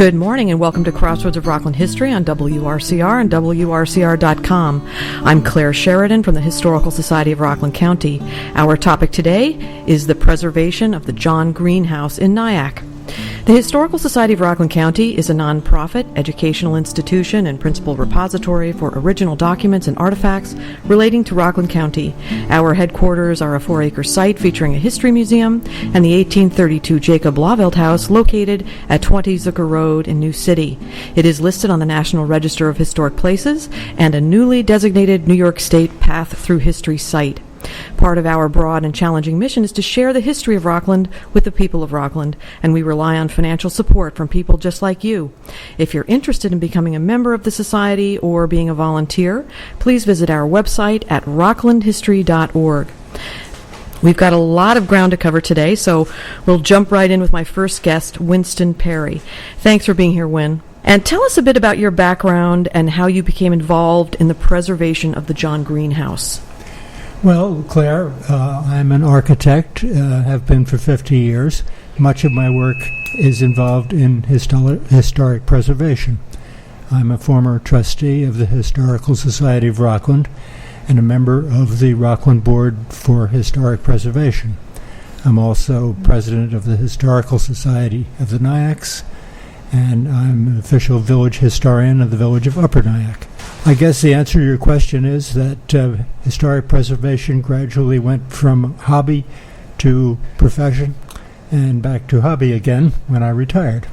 Good morning and welcome to Crossroads of Rockland History on WRCR and WRCR.com. I'm Clare Sheridan from the Historical Society of Rockland County. Our topic today is the preservation of the John Green House in Nyack. The Historical Society of Rockland County is a nonprofit educational institution and principal repository for original documents and artifacts relating to Rockland County. Our headquarters are a 4-acre site featuring a history museum and the 1832 Jacob Lavelt House located at 20 Zucker Road in New City. It is listed on the National Register of Historic Places and a newly designated New York State Path Through History site. Part of our broad and challenging mission is to share the history of Rockland with the people of Rockland, and we rely on financial support from people just like you. If you're interested in becoming a member of the Society or being a volunteer, please visit our website at rocklandhistory.org. We've got a lot of ground to cover today, so we'll jump right in with my first guest, Winston Perry. Thanks for being here, Win. And tell us a bit about your background and how you became involved in the preservation of the John Green House. Well, Claire, I'm an architect, have been for 50 years. Much of my work is involved in historic preservation. I'm a former trustee of the Historical Society of Rockland and a member of the Rockland Board for Historic Preservation. I'm also president of the Historical Society of the Nyacks, and I'm an official village historian of the village of Upper Nyack. I guess the answer to your question is that historic preservation gradually went from hobby to profession and back to hobby again when I retired.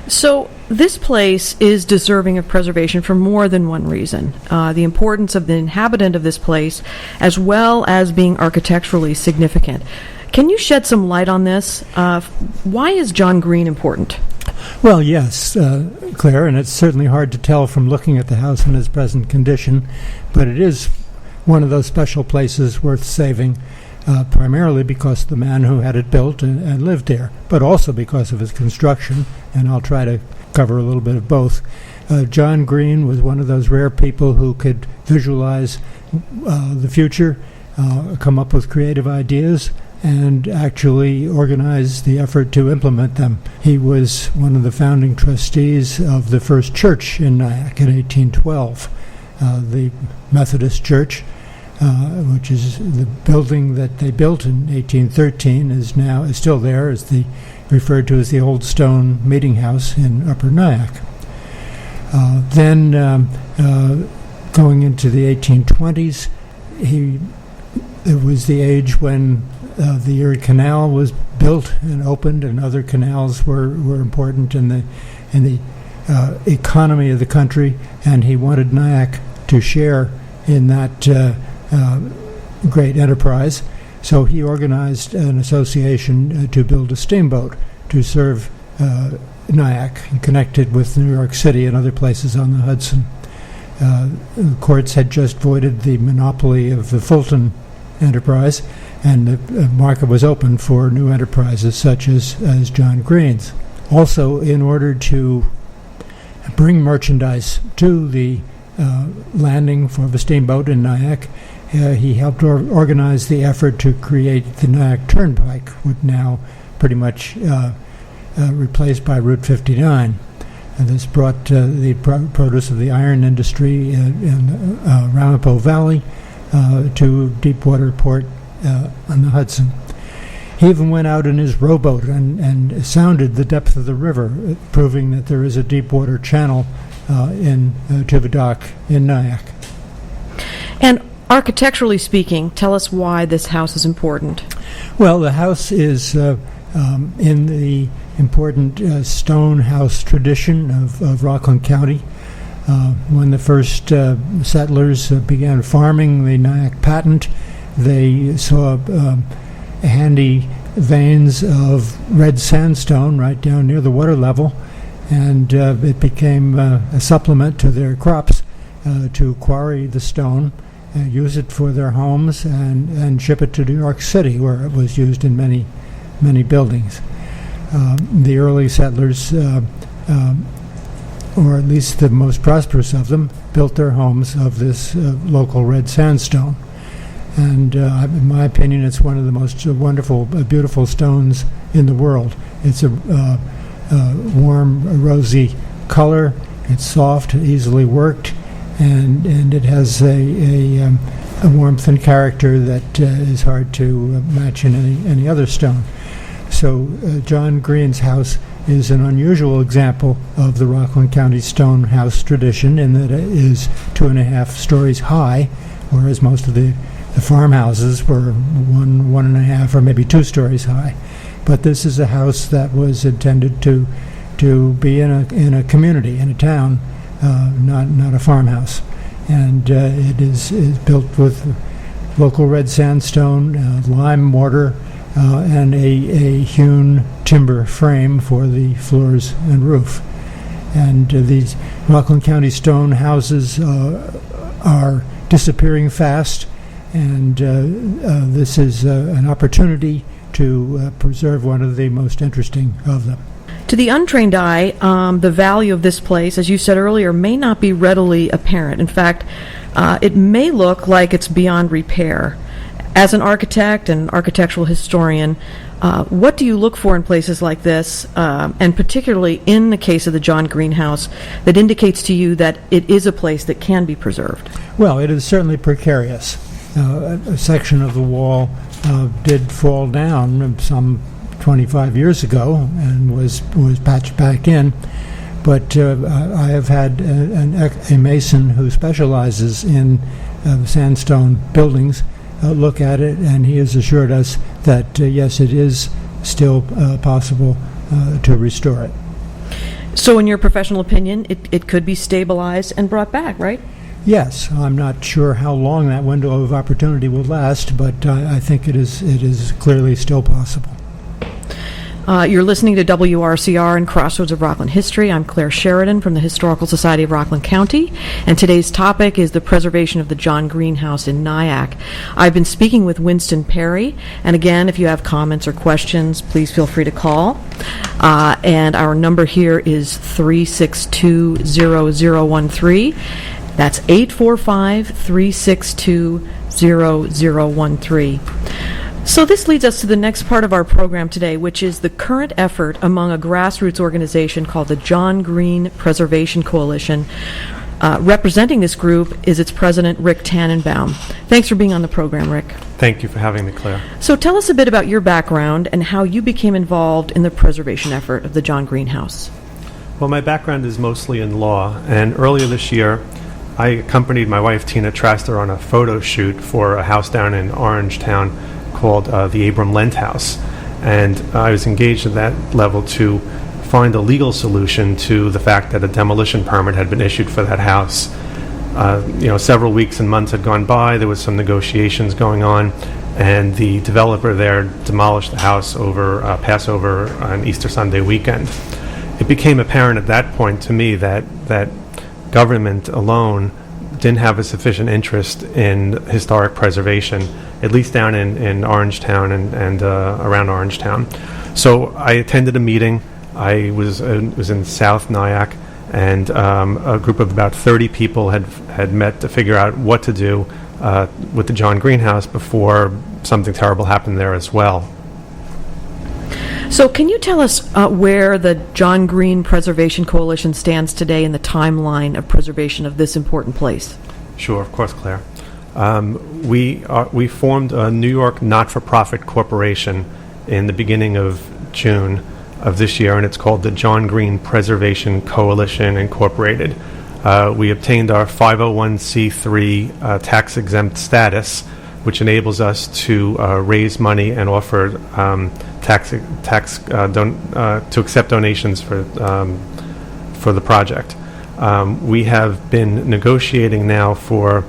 So this place is deserving of preservation for more than one reason. The importance of the inhabitant of this place as well as being architecturally significant. Can you shed some light on this? Why is John Green important? Well, yes, Claire, and it's certainly hard to tell from looking at the house in its present condition, but it is one of those special places worth saving, primarily because the man who had it built and lived there, but also because of its construction, and I'll try to cover a little bit of both. John Green was one of those rare people who could visualize the future, come up with creative ideas, and actually organized the effort to implement them. He was one of the founding trustees of the first church in Nyack in 1812, the Methodist Church, which is the building that they built in 1813 is still there, is referred to as the Old Stone Meeting House in Upper Nyack. Then going into the 1820s, it was the age when the Erie Canal was built and opened, and other canals were important in the economy of the country, and he wanted Nyack to share in that great enterprise. So he organized an association to build a steamboat to serve Nyack, connected with New York City and other places on the Hudson. The courts had just voided the monopoly of the Fulton enterprise, and the market was open for new enterprises such as John Green's. Also, in order to bring merchandise to the landing for the steamboat in Nyack, he helped organize the effort to create the Nyack Turnpike, which now pretty much replaced by Route 59. And this brought the produce of the iron industry in Ramapo Valley to Deepwater Port on the Hudson. He even went out in his rowboat and sounded the depth of the river, proving that there is a deep water channel to the dock in Nyack. And architecturally speaking, tell us why this house is important. Well, the house is in the important stone house tradition of Rockland County. When the first settlers began farming the Nyack patent, they saw handy veins of red sandstone right down near the water level, and it became a supplement to their crops to quarry the stone, use it for their homes, and ship it to New York City, where it was used in many, many buildings. The early settlers, or at least the most prosperous of them, built their homes of this local red sandstone. And in my opinion, it's one of the most wonderful, beautiful stones in the world. It's warm, rosy color. It's soft, easily worked, and it has a warmth and character that is hard to match in any other stone. So John Green's house is an unusual example of the Rockland County stone house tradition in that it is 2.5 stories high, whereas most of the farmhouses were 1.5, or maybe 2 stories high. But this is a house that was intended to be in a community, in a town, not a farmhouse. And it is built with local red sandstone, lime mortar, and a hewn timber frame for the floors and roof. And these Rockland County stone houses are disappearing fast, and this is an opportunity to preserve one of the most interesting of them. To the untrained eye, the value of this place, as you said earlier, may not be readily apparent. In fact, it may look like it's beyond repair. As an architect and architectural historian, what do you look for in places like this, and particularly in the case of the John Green house, that indicates to you that it is a place that can be preserved? Well, it is certainly precarious. A section of the wall did fall down some 25 years ago and was patched back in. But I have had a mason who specializes in sandstone buildings look at it, and he has assured us that, yes, it is still possible to restore it. So in your professional opinion, it could be stabilized and brought back, right? Yes. I'm not sure how long that window of opportunity will last, but I think it is clearly still possible. You're listening to WRCR and Crossroads of Rockland History. I'm Clare Sheridan from the Historical Society of Rockland County, and today's topic is the preservation of the John Green House in Nyack. I've been speaking with Winston Perry, and again, if you have comments or questions, please feel free to call. And our number here is 362-0013. That's 845-362-0013. So this leads us to the next part of our program today, which is the current effort among a grassroots organization called the John Green Preservation Coalition. Representing this group is its president, Rick Tannenbaum. Thanks for being on the program, Rick. Thank you for having me, Claire. So tell us a bit about your background and how you became involved in the preservation effort of the John Green House. Well, my background is mostly in law, and earlier this year, I accompanied my wife, Tina Traster, on a photo shoot for a house down in Orangetown called the Abram Lent House. And I was engaged at that level to find a legal solution to the fact that a demolition permit had been issued for that house. Several weeks and months had gone by. There was some negotiations going on, and the developer there demolished the house over Passover on Easter Sunday weekend. It became apparent at that point to me that government alone didn't have a sufficient interest in historic preservation, at least down in Orangetown and around Orangetown. So I attended a meeting. I was in South Nyack, and a group of about 30 people had met to figure out what to do with the John Green House before something terrible happened there as well. So can you tell us where the John Green Preservation Coalition stands today in the timeline of preservation of this important place? Sure, of course, Claire. We formed a New York not-for-profit corporation in the beginning of June of this year, and it's called the John Green Preservation Coalition Incorporated. We obtained our 501c3 tax-exempt status, which enables us to raise money and offer to accept donations for the project. We have been negotiating now for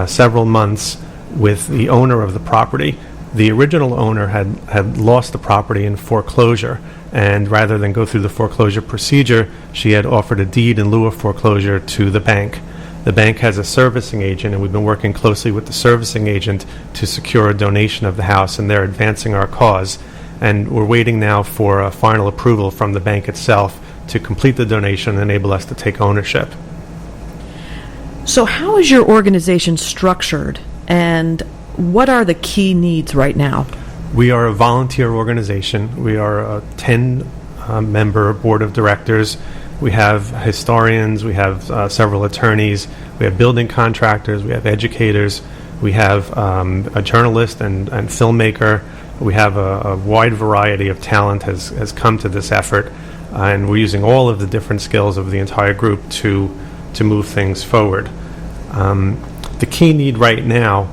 several months with the owner of the property. The original owner had lost the property in foreclosure, and rather than go through the foreclosure procedure, she had offered a deed in lieu of foreclosure to the bank. The bank has a servicing agent, and we've been working closely with the servicing agent to secure a donation of the house, and they're advancing our cause. And we're waiting now for a final approval from the bank itself to complete the donation and enable us to take ownership. So how is your organization structured, and what are the key needs right now? We are a volunteer organization. We are 10 member board of directors. We have historians, we have several attorneys, we have building contractors, we have educators, we have a journalist and filmmaker. We have a wide variety of talent has come to this effort, and we're using all of the different skills of the entire group to move things forward. The key need right now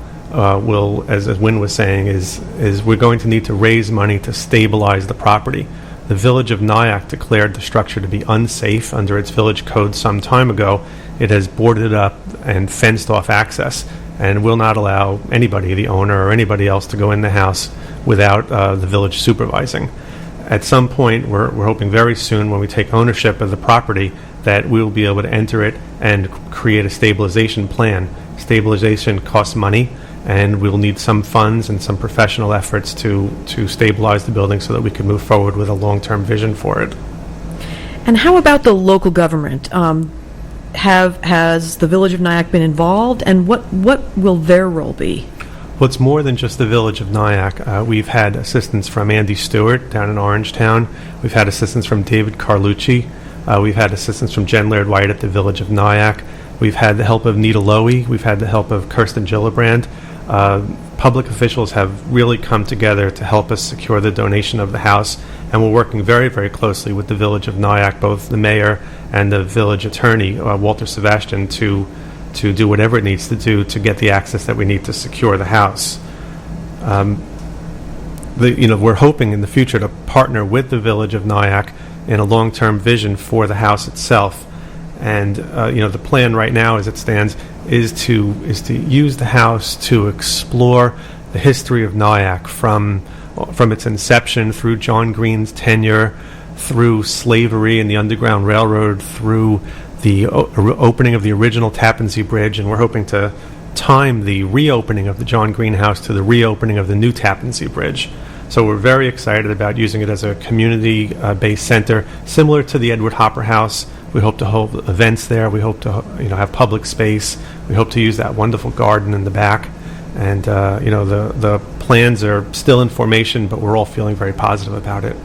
will, as Wynn was saying, is we're going to need to raise money to stabilize the property. The village of Nyack declared the structure to be unsafe under its village code some time ago. It has boarded up and fenced off access and will not allow anybody, the owner or anybody else, to go in the house without the village supervising. At some point, we're hoping very soon, when we take ownership of the property, that we will be able to enter it and create a stabilization plan. Stabilization costs money, and we'll need some funds and some professional efforts to stabilize the building so that we can move forward with a long-term vision for it. And how about the local government? Has the village of Nyack been involved, and what will their role be? Well, it's more than just the village of Nyack. We've had assistance from Andy Stewart down in Orangetown. We've had assistance from David Carlucci. We've had assistance from Jen Laird White at the village of Nyack. We've had the help of Nita Lowy. We've had the help of Kirsten Gillibrand. Public officials have really come together to help us secure the donation of the house, and we're working very, very closely with the village of Nyack, both the mayor and the village attorney, Walter Sebastian, to do whatever it needs to do to get the access that we need to secure the house. We're hoping in the future to partner with the village of Nyack in a long-term vision for the house itself. And the plan right now, as it stands, is to use the house to explore the history of Nyack from its inception through John Green's tenure, through slavery and the Underground Railroad, through the opening of the original Tappan Zee Bridge, and we're hoping to time the reopening of the John Green House to the reopening of the new Tappan Zee Bridge. So we're very excited about using it as a community-based center, similar to the Edward Hopper House. We hope to hold events there. We hope to have public space. We hope to use that wonderful garden in the back. And the plans are still in formation, but we're all feeling very positive about it.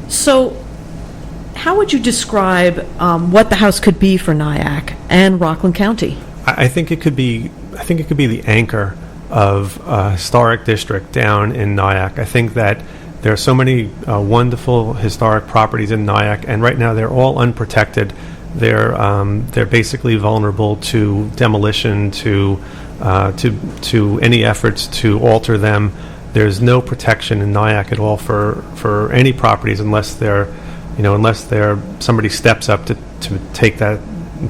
So how would you describe what the house could be for Nyack and Rockland County? I think it could be the anchor of a historic district down in Nyack. I think that there are so many wonderful historic properties in Nyack, and right now they're all unprotected. They're basically vulnerable to demolition, to any efforts to alter them. There's no protection in Nyack at all for any properties unless somebody steps up to take that,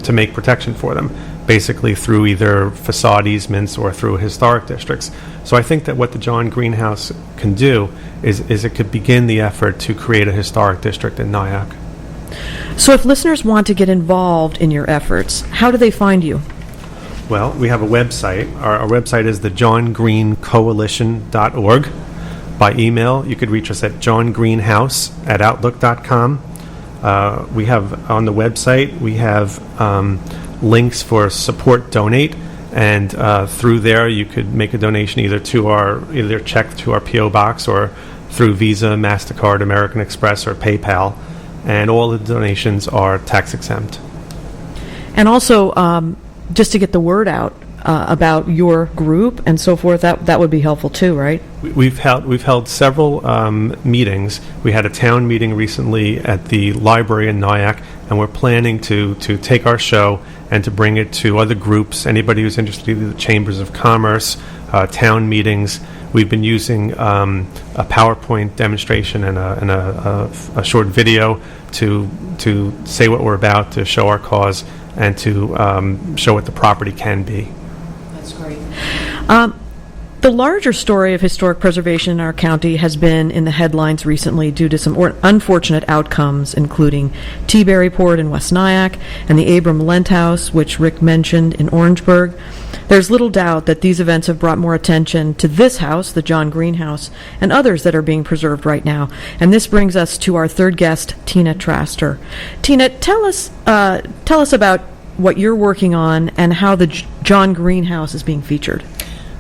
to make protection for them, basically through either facade easements or through historic districts. So I think that what the John Green House can do is it could begin the effort to create a historic district in Nyack. So if listeners want to get involved in your efforts, how do they find you? Well, we have a website. Our website is the johngreencoalition.org. By email, you could reach us at johngreenhouse@outlook.com. We have on the website, we have links for support donate, and through there you could make a donation either check to our P.O. box or through Visa, MasterCard, American Express, or PayPal, and all the donations are tax exempt. And also, just to get the word out about your group and so forth, that would be helpful too, right? We've held several meetings. We had a town meeting recently at the library in Nyack, and we're planning to take our show and to bring it to other groups, anybody who's interested in the chambers of commerce, town meetings. We've been using a PowerPoint demonstration and a short video to say what we're about, to show our cause, and to show what the property can be. That's great. The larger story of historic preservation in our county has been in the headlines recently due to some unfortunate outcomes, including T-Berryport in West Nyack and the Abram Lent House, which Rick mentioned, in Orangeburg. There's little doubt that these events have brought more attention to this house, the John Green House, and others that are being preserved right now. And this brings us to our third guest, Tina Traster. Tina, tell us about what you're working on and how the John Green House is being featured.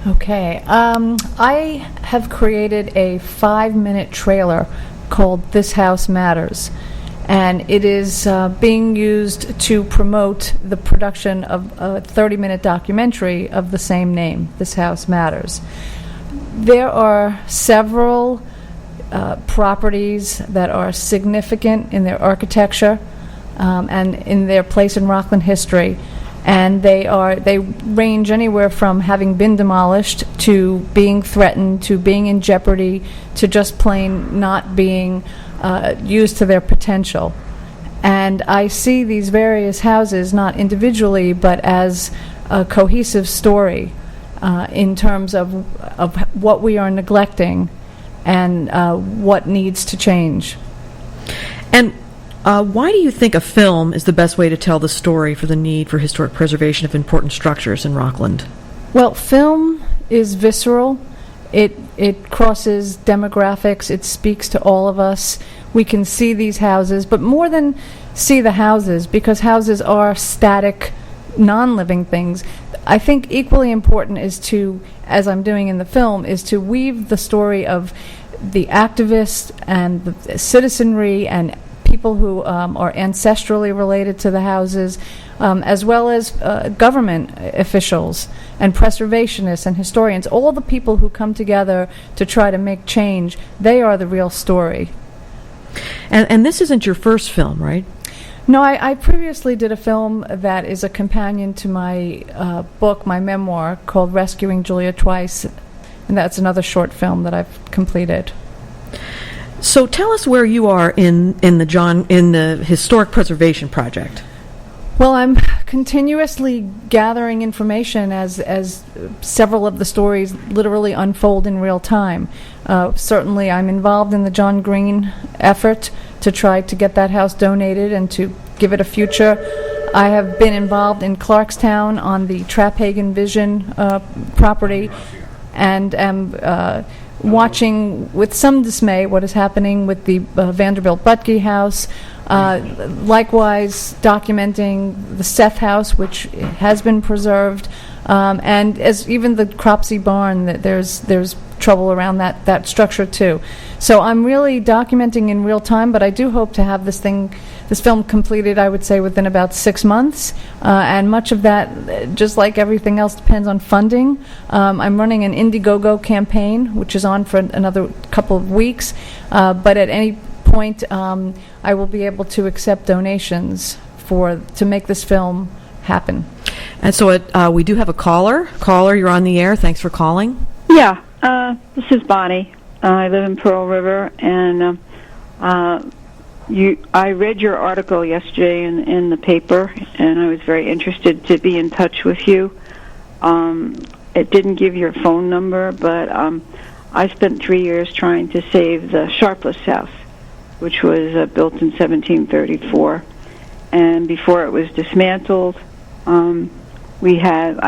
Okay. I have created a 5-minute trailer called This House Matters. And it is being used to promote the production of a 30-minute documentary of the same name, This House Matters. There are several properties that are significant in their architecture and in their place in Rockland history, and they range anywhere from having been demolished to being threatened to being in jeopardy to just plain not being used to their potential. And I see these various houses not individually but as a cohesive story in terms of what we are neglecting and what needs to change. And why do you think a film is the best way to tell the story for the need for historic preservation of important structures in Rockland? Well, film is visceral. It crosses demographics. It speaks to all of us. We can see these houses, but more than see the houses, because houses are static, non-living things, I think equally important is to, as I'm doing in the film, is to weave the story of the activists and the citizenry and people who are ancestrally related to the houses, as well as government officials and preservationists and historians, all the people who come together to try to make change. They are the real story. And this isn't your first film, right? No, I previously did a film that is a companion to my book, my memoir, called Rescuing Julia Twice, and that's another short film that I've completed. So tell us where you are in the historic preservation project. Well, I'm continuously gathering information as several of the stories literally unfold in real time. Certainly, I'm involved in the John Green effort to try to get that house donated and to give it a future. I have been involved in Clarkstown on the Traphagen Vision property and am watching with some dismay what is happening with the Vanderbilt Butke house. Likewise, documenting the Seth house, which has been preserved, and as even the Cropsey barn, that there's trouble around that structure too. So I'm really documenting in real time, but I do hope to have this film completed, I would say, within about 6 months. And much of that, just like everything else, depends on funding. I'm running an Indiegogo campaign, which is on for another couple of weeks, but at any point, I will be able to accept donations to make this film happen. And so we do have a caller. Caller, you're on the air. Thanks for calling. Yeah, this is Bonnie. I live in Pearl River, and I read your article yesterday in the paper, and I was very interested to be in touch with you. It didn't give your phone number, but I spent 3 years trying to save the Sharpless house, which was built in 1734, and before it was dismantled, I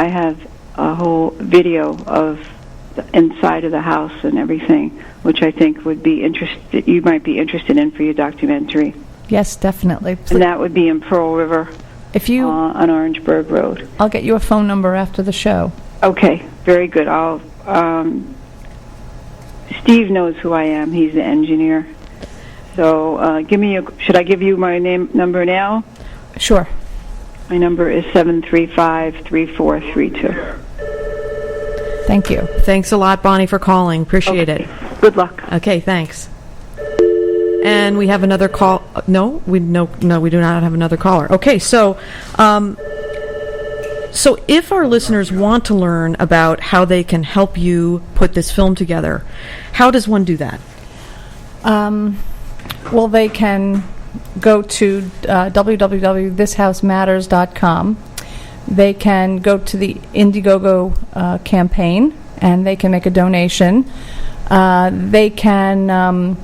have a whole video of the inside of the house and everything, which I think you might be interested in for your documentary. Yes, definitely. And that would be in Pearl River, on Orangeburg Road. I'll get you a phone number after the show. Okay, very good. Steve knows who I am. He's the engineer. So should I give you my number now? Sure. My number is 735-3432. Thank you. Thanks a lot, Bonnie, for calling. Appreciate it. Good luck. Okay, thanks. And we have another call. No, we do not have another caller. Okay, so if our listeners want to learn about how they can help you put this film together, how does one do that? Well, they can go to www.thishhousematters.com. They can go to the Indiegogo campaign, and they can make a donation. They can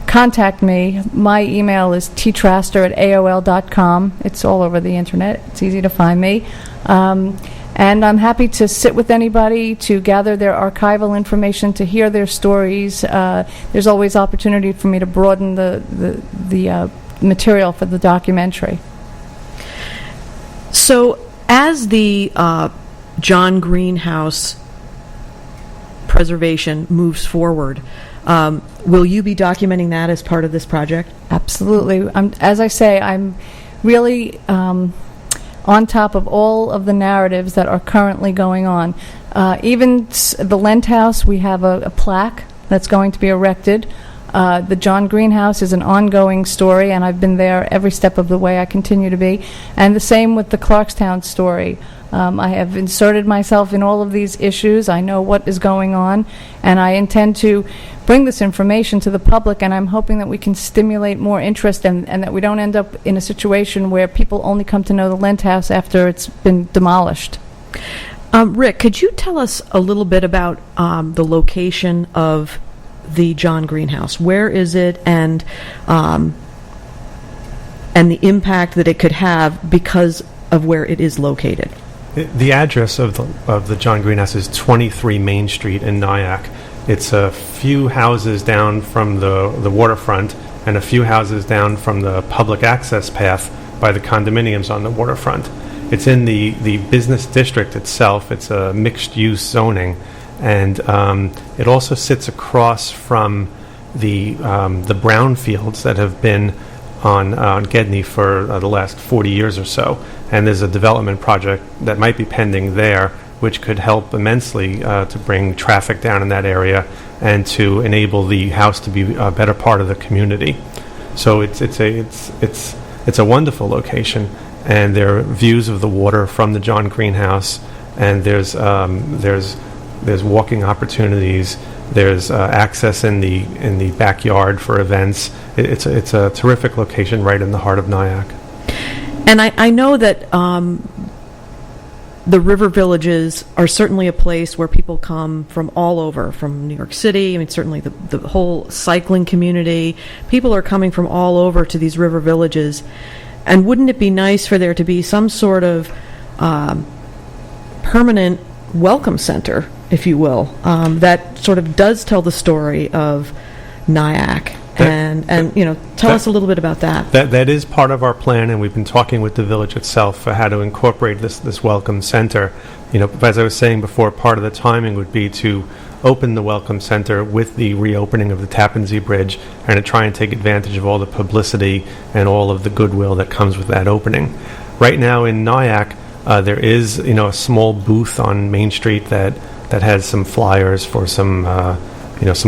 contact me. My email is ttraster@aol.com. It's all over the internet. It's easy to find me. And I'm happy to sit with anybody, to gather their archival information, to hear their stories. There's always opportunity for me to broaden the material for the documentary. So, as the John Green House preservation moves forward, Will you be documenting that as part of this project? Absolutely. As I say, I'm really on top of all of the narratives that are currently going on. Even the Lent House, we have a plaque that's going to be erected. The John Greenhouse is an ongoing story, and I've been there every step of the way. I continue to be. And the same with the Clarkstown story. I have inserted myself in all of these issues. I know what is going on, and I intend to bring this information to the public, and I'm hoping that we can stimulate more interest and that we don't end up in a situation where people only come to know the Lent House after it's been demolished. Rick, could you tell us a little bit about the location of the John Greenhouse? Where is it, and the impact that it could have because of where it is located? The address of the John Greenhouse is 23 Main Street in Nyack. It's a few houses down from the waterfront and a few houses down from the public access path by the condominiums on the waterfront. It's in the business district itself. It's a mixed-use zoning, and it also sits across from the brownfields that have been on Gedney for the last 40 years or so. And there's a development project that might be pending there, which could help immensely to bring traffic down in that area and to enable the house to be a better part of the community. So it's a wonderful location, and there are views of the water from the John Greenhouse, and there's walking opportunities. There's access in the backyard for events. It's a terrific location right in the heart of Nyack. And I know that the river villages are certainly a place where people come from all over, from New York City. I mean, certainly the whole cycling community. People are coming from all over to these river villages. And wouldn't it be nice for there to be some sort of permanent welcome center, if you will, that sort of does tell the story of Nyack? And tell us a little bit about that. That is part of our plan, and we've been talking with the village itself for how to incorporate this welcome center. As I was saying before, part of the timing would be to open the welcome center with the reopening of the Tappan Zee Bridge, and to try and take advantage of all the publicity and all of the goodwill that comes with that opening. Right now in Nyack, there is a small booth on Main Street that has some flyers for some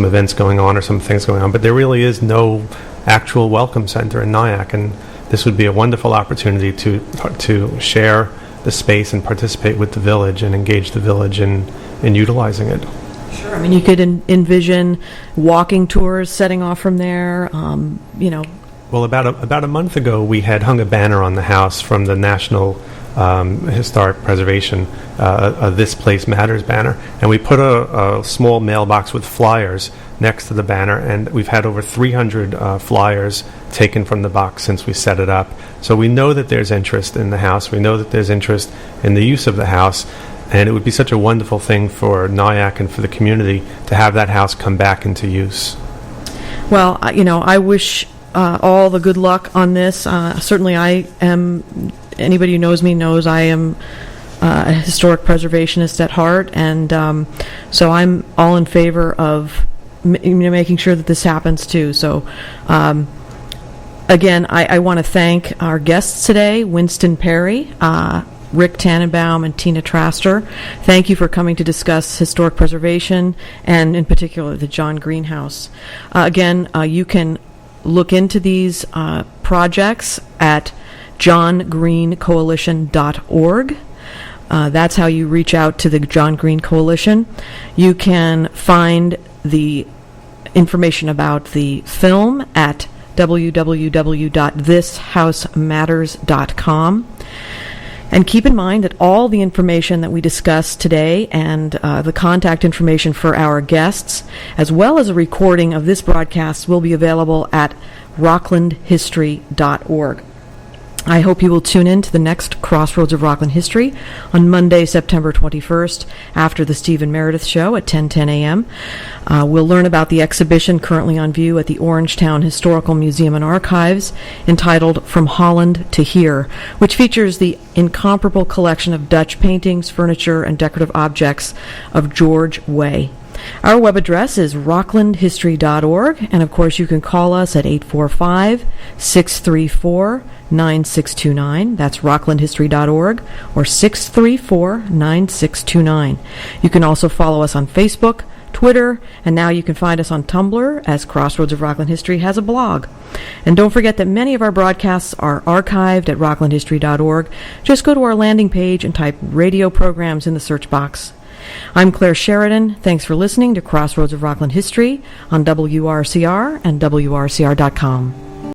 events going on or some things going on, but there really is no actual welcome center in Nyack, and this would be a wonderful opportunity to share the space and participate with the village and engage the village in utilizing it. Sure. I mean, you could envision walking tours setting off from there. Well, about a month ago, we had hung a banner on the house from the National Historic Preservation, This Place Matters banner, and we put a small mailbox with flyers next to the banner, and we've had over 300 flyers taken from the box since we set it up. So we know that there's interest in the house. We know that there's interest in the use of the house, and it would be such a wonderful thing for Nyack and for the community to have that house come back into use. Well, I wish all the good luck on this. Certainly I am, anybody who knows me knows I am a historic preservationist at heart, and so I'm all in favor of making sure that this happens too. So again, I want to thank our guests today, Winston Perry, Rick Tannenbaum, and Tina Traster. Thank you for coming to discuss historic preservation, and in particular the John Greenhouse. Again, you can look into these projects at johngreencoalition.org. That's how you reach out to the John Green Coalition. You can find the information about the film at www.thishhousematters.com. And keep in mind that all the information that we discussed today and the contact information for our guests, as well as a recording of this broadcast, will be available at rocklandhistory.org. I hope you will tune in to the next Crossroads of Rockland History on Monday, September 21st, after the Stephen Meredith Show at 10:10 a.m. We'll learn about the exhibition currently on view at the Orangetown Historical Museum and Archives, entitled From Holland to Here, which features the incomparable collection of Dutch paintings, furniture, and decorative objects of George Way. Our web address is rocklandhistory.org, and of course you can call us at 845-634-9629. That's rocklandhistory.org, or 634-9629. You can also follow us on Facebook, Twitter, and now you can find us on Tumblr, as Crossroads of Rockland History has a blog. And don't forget that many of our broadcasts are archived at rocklandhistory.org. Just go to our landing page and type radio programs in the search box. I'm Clare Sheridan. Thanks for listening to Crossroads of Rockland History on WRCR and WRCR.com.